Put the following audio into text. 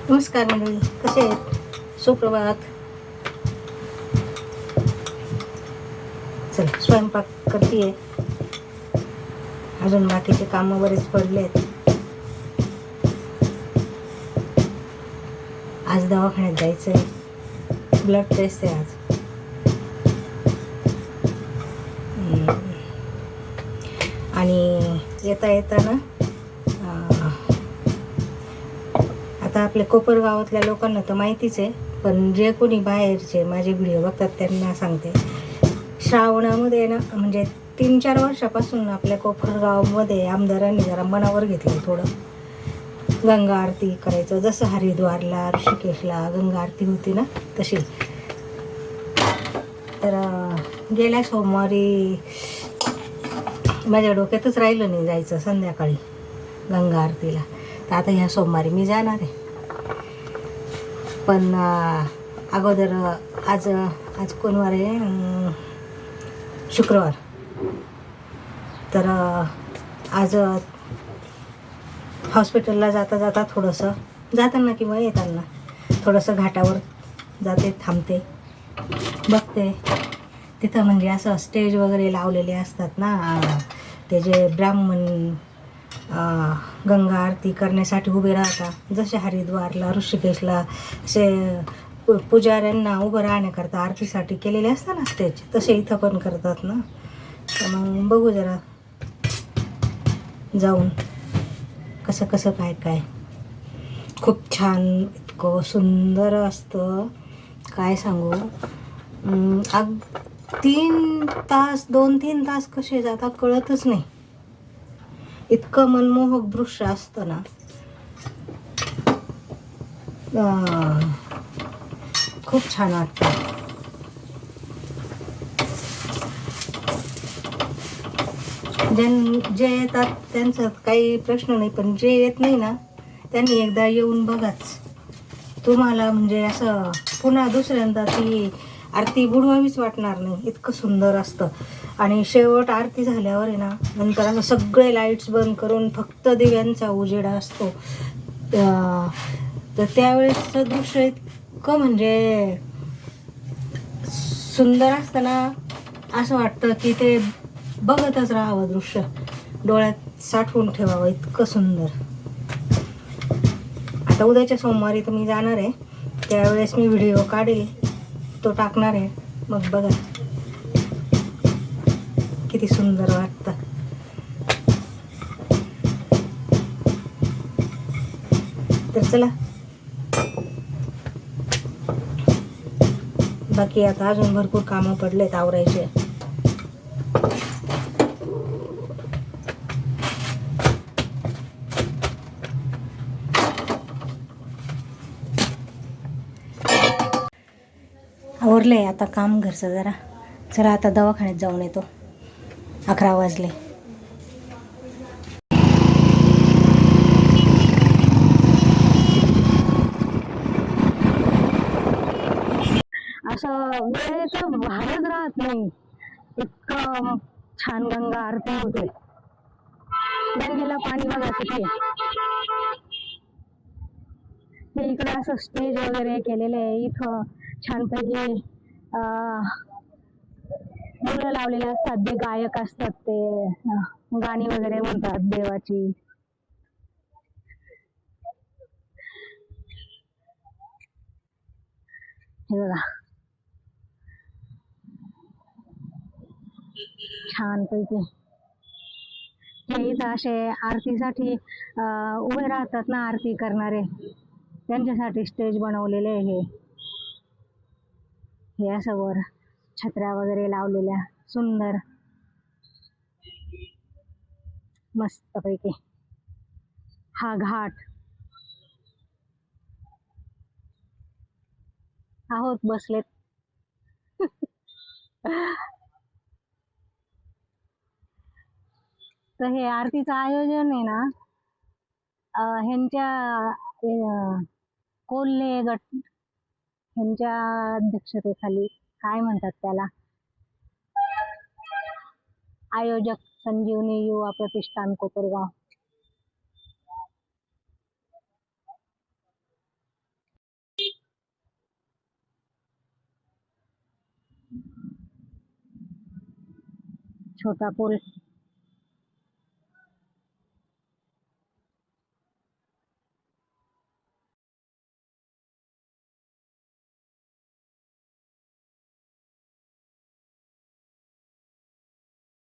नमस्कार मंडळी, कसे आहेत? सुप्रभात. चल, स्वयंपाक करते. अजून बाकीचे कामं बरेच पडले आहेत. आज दवाखान्यात जायचं आहे, ब्लड टेस्ट आहे आज. आणि येता येताना आता आपल्या कोपर गावातल्या लोकांना तर माहितीच आहे, पण जे कोणी बाहेरचे माझे व्हिडिओ बघतात त्यांना सांगते. श्रावणामध्ये ना, म्हणजे 3-4 वर्षापासून आपल्या कोपर गावामध्ये आमदारांनी जरा मनावर घेतलं थोडं गंगा आरती करायचं. जसं हरिद्वारला, ऋषिकेशला गंगा आरती होती ना, तशी. तर गेल्या सोमवारी माझ्या डोक्यातच राहिलं नाही जायचं संध्याकाळी गंगा आरतीला. तर आता ह्या सोमवारी मी जाणार आहे. पण अगोदर आज कोणवार आहे? शुक्रवार. तर आज हॉस्पिटलला जाता थोडंसं, जाताना किंवा येताना थोडंसं घाटावर जाते, थांबते, बघते. तिथं म्हणजे असं स्टेज वगैरे लावलेले असतात ना, ते जे ब्राह्मण गंगा आरती करण्यासाठी उभे राहतात. जसे हरिद्वारला, ऋषिकेशला असे पुजाऱ्यांना उभं राहण्याकरता आरतीसाठी केलेले असतात ना स्टेज, तसे इथं पण करतात ना. तर मग बघू जरा जाऊन कसं कसं काय काय. खूप छान, इतकं सुंदर असतं, काय सांगू. 3 तास, 2-3 तास कसे जातात कळतच नाही. इतकं मनमोहक दृश्य असतं ना, खूप छान वाटतं. जे येतात त्यांचा काही प्रश्न नाही, पण जे येत नाही ना, त्यांनी एकदा येऊन बघाच. तुम्हाला म्हणजे असं पुन्हा दुसऱ्यांदा ती आरती बुडवावीच वाटणार नाही, इतकं सुंदर असतं. आणि शेवट आरती झाल्यावर आहे ना, नंतर असं सगळे लाईट्स बंद करून फक्त दिव्यांचा उजेड असतो. तर त्यावेळेसचं दृश्य इतकं म्हणजे सुंदर असतं ना, असं वाटतं की ते बघतच राहावं, दृश्य डोळ्यात साठवून ठेवावं, इतकं सुंदर. आता उद्याच्या सोमवारी तर मी जाणार आहे, त्यावेळेस मी व्हिडिओ काढेल, तो टाकणार आहे. मग बघा किती सुंदर वाटतं. तर चला, बाकी आता अजून भरपूर कामं पडलेत आवरायचे. आवरले आता काम घरचं जरा. चला आता दवाखान्यात जाऊन येतो, 11 वाजले. असं वेळेचं भानच राहत नाही, इतकं छान गंगा आरती होते. गंगेला पाणी बघा किती. हे इकडे असं स्टेज वगैरे केलेलं आहे. इथं छानपैकी मुलं लावलेले असतात, जे गायक असतात ते गाणी वगैरे म्हणतात देवाची. हे बघा छानपैकी. हे इथं असे आरतीसाठी उभे राहतात ना, आरती करणारे, त्यांच्यासाठी स्टेज बनवलेले आहे. हे असं वर छत्र्या वगैरे लावलेल्या, सुंदर मस्त पैकी. हा घाट आहोत बसलेत. तर हे आरतीचं आयोजन आहे ना, ह्यांच्या कोल्हे गट ह्यांच्या अध्यक्षतेखाली, काय म्हणतात त्याला, आयोजक संजीवनी युवा प्रतिष्ठान कोपरगाव. छोटा पूल